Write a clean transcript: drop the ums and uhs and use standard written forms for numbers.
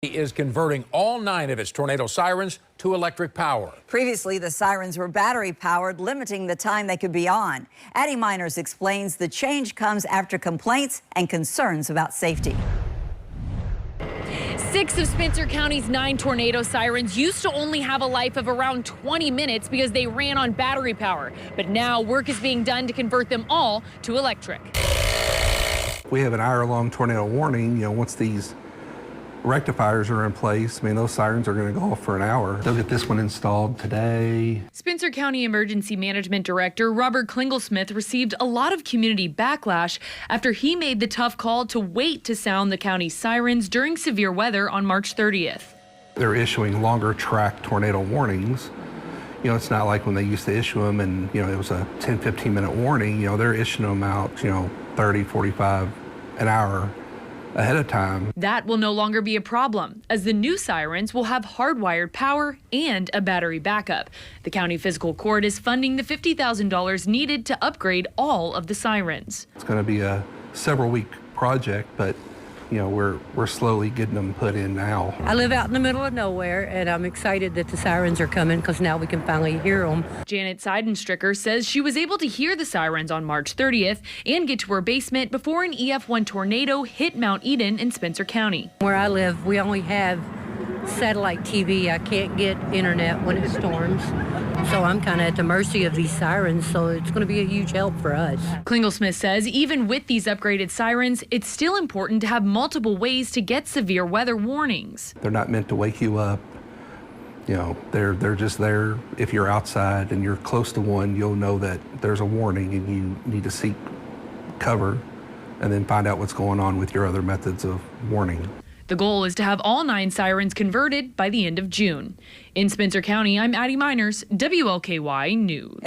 Is converting all 9 of its tornado sirens to electric power. Previously, the sirens were battery powered, limiting the time they could be on. Addie Miners explains the change comes after complaints and concerns about safety. 6 of Spencer County's 9 tornado sirens used to only have a life of around 20 minutes because they ran on battery power. But now work is being done to convert them all to electric. We have an hour-long tornado warning. Once these rectifiers are in place, those sirens are going to go off for an hour. They'll get this one installed today. Spencer County Emergency Management Director Robert Klingelsmith received a lot of community backlash after he made the tough call to wait to sound the county's sirens during severe weather on March 30th. They're issuing longer track tornado warnings. It's not like when they used to issue them and, it was a 10-15 minute warning. They're issuing them out, 30, 45 an hour ahead of time. That will no longer be a problem, as the new sirens will have hardwired power and a battery backup. The county fiscal court is funding the $50,000 needed to upgrade all of the sirens. It's going to be a several-week project, but we're slowly getting them put in now. I live out in the middle of nowhere, and I'm excited that the sirens are coming because now we can finally hear them. Janet Seidenstricker says she was able to hear the sirens on March 30th and get to her basement before an EF1 tornado hit Mount Eden in Spencer County. Where I live, we only have satellite TV. I can't get internet when it storms. So I'm kind of at the mercy of these sirens, so it's going to be a huge help for us. Klingelsmith says even with these upgraded sirens, it's still important to have multiple ways to get severe weather warnings. They're not meant to wake you up. They're just there. If you're outside and you're close to one, you'll know that there's a warning and you need to seek cover and then find out what's going on with your other methods of warning. The goal is to have all 9 sirens converted by the end of June. In Spencer County, I'm Addie Miners, WLKY News.